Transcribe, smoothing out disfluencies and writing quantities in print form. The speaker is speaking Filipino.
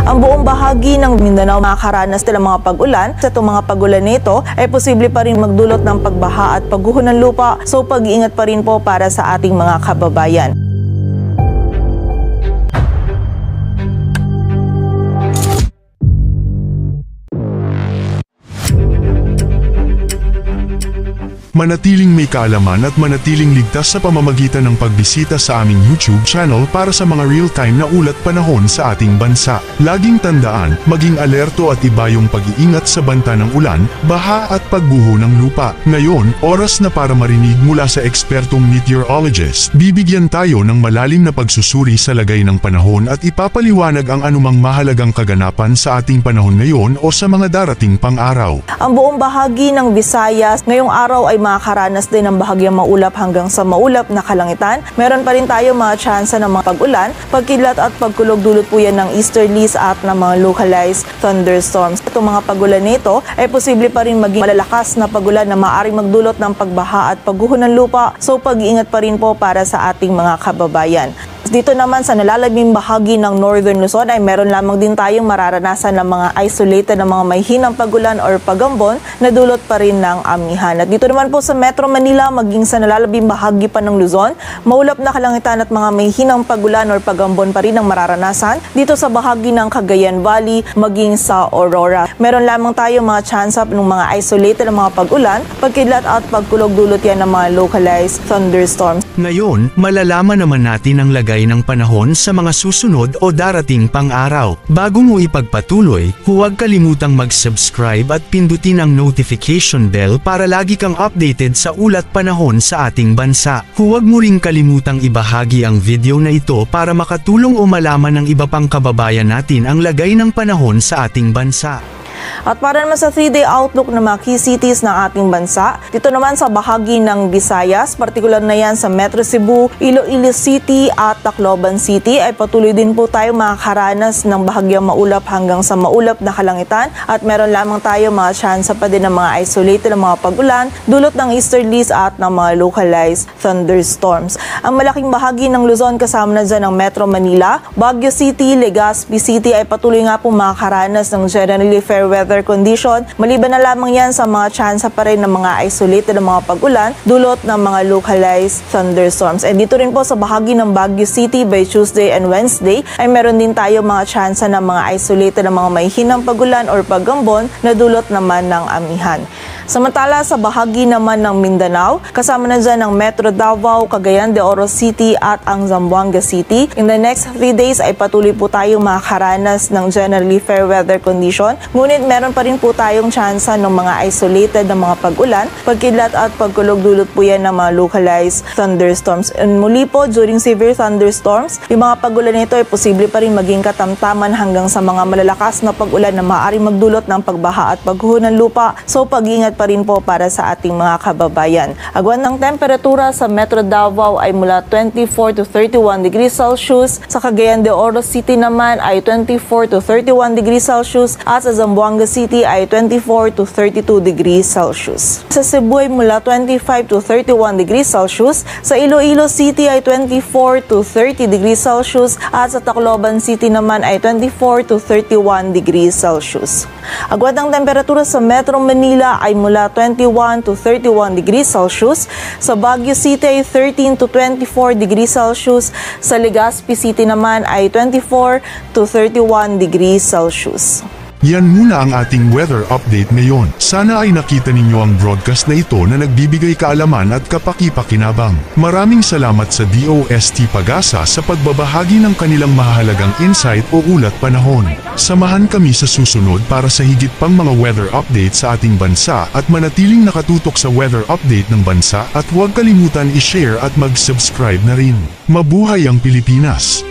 Ang buong bahagi ng Mindanao makakaranas din ng mga pag-ulan. Sa itong mga pag-ulan nito ay posible pa rin magdulot ng pagbaha at pagguho ng lupa. So pag-iingat pa rin po para sa ating mga kababayan. Manatiling may kaalaman at manatiling ligtas sa pamamagitan ng pagbisita sa aming YouTube channel para sa mga real-time na ulat panahon sa ating bansa. Laging tandaan, maging alerto at iba yung pag-iingat sa banta ng ulan, baha at pagguho ng lupa. Ngayon, oras na para marinig mula sa ekspertong meteorologist. Bibigyan tayo ng malalim na pagsusuri sa lagay ng panahon at ipapaliwanag ang anumang mahalagang kaganapan sa ating panahon ngayon o sa mga darating pang araw. Ang buong bahagi ng Visayas ngayong araw ay makakaranas din ng bahagyang maulap hanggang sa maulap na kalangitan. Meron pa rin tayo mga tsansa ng mga pag-ulan, pagkidlat at pagkulog dulot po yan ng easterlies at ng mga localized thunderstorms. Itong mga pag-ulan nito ay posible pa rin maging malalakas na pag-ulan na maaaring magdulot ng pagbaha at pagguho ng lupa. So pag-iingat pa rin po para sa ating mga kababayan. Dito naman sa nalalabing bahagi ng Northern Luzon ay meron lamang din tayong mararanasan ng mga isolated na mga may hinang pagulan or pagambon na dulot pa rin ng amihan. At dito naman po sa Metro Manila maging sa nalalabing bahagi pa ng Luzon, maulap na kalangitan at mga may hinang pagulan or pagambon pa rin ang mararanasan dito sa bahagi ng Cagayan Valley maging sa Aurora. Meron lamang tayong mga chance up ng mga isolated na mga pagulan, pagkidlat at pagkulog dulot yan ng mga localized thunderstorms. Ngayon, malalaman naman natin ang lagay ng panahon sa mga susunod o darating pang araw. Bago mo ipagpatuloy, huwag kalimutang mag-subscribe at pindutin ang notification bell para lagi kang updated sa ulat panahon sa ating bansa. Huwag mo ring kalimutang ibahagi ang video na ito para makatulong o malaman ng iba pang kababayan natin ang lagay ng panahon sa ating bansa. At para naman sa 3-day outlook ng mga key cities ng ating bansa, dito naman sa bahagi ng Visayas, partikular na yan sa Metro Cebu, Iloilo City at Tacloban City, ay patuloy din po tayo makakaranas ng bahagyang maulap hanggang sa maulap na kalangitan at meron lamang tayo mga chance pa din ng mga isolated na mga pag-ulan, dulot ng easterlies at ng mga localized thunderstorms. Ang malaking bahagi ng Luzon kasama na dyan ng Metro Manila, Baguio City, Legazpi City ay patuloy nga po makakaranas ng generally fair weather condition. Maliban na lamang yan sa mga tsansa pa rin ng mga isolated na mga pag-ulan, dulot ng mga localized thunderstorms. And dito rin po sa bahagi ng Baguio City by Tuesday and Wednesday ay meron din tayo mga tsansa ng mga isolated na mga may hinang pag-ulan or pagambon na dulot naman ng amihan. Samantala sa bahagi naman ng Mindanao, kasama na dyan ang Metro Davao, Cagayan de Oro City at ang Zamboanga City. In the next 3 days ay patuloy po tayong makakaranas ng generally fair weather condition. Ngunit meron pa rin po tayong tsansa ng mga isolated na mga pag-ulan, pagkidlat at pagkulog dulot po yan ng mga localized thunderstorms. And muli po, during severe thunderstorms, yung mga pag-ulan nito ay posible pa rin maging katamtaman hanggang sa mga malalakas na pag-ulan na maaaring magdulot ng pagbaha at pagguho ng lupa. So pag-ingat pa rin po para sa ating mga kababayan. Agwan ng temperatura sa Metro Davao ay mula 24 to 31 degrees Celsius. Sa Cagayan de Oro City naman ay 24 to 31 degrees Celsius. At sa Zamboanga City ay 24 to 32 degrees Celsius. Sa Cebu ay mula 25 to 31 degrees Celsius. Sa Iloilo City ay 24 to 30 degrees Celsius. At sa Tacloban City naman ay 24 to 31 degrees Celsius. Agwat ng temperatura sa Metro Manila ay mula 21 to 31 degrees Celsius. Sa Baguio City ay 13 to 24 degrees Celsius. Sa Legazpi City naman ay 24 to 31 degrees Celsius. Yan muna ang ating weather update ngayon. Sana ay nakita ninyo ang broadcast na ito na nagbibigay kaalaman at kapaki-pakinabang. Maraming salamat sa DOST Pag-asa sa pagbabahagi ng kanilang mahalagang insight o ulat panahon. Samahan kami sa susunod para sa higit pang mga weather update sa ating bansa at manatiling nakatutok sa weather update ng bansa at huwag kalimutan i-share at mag-subscribe na rin. Mabuhay ang Pilipinas!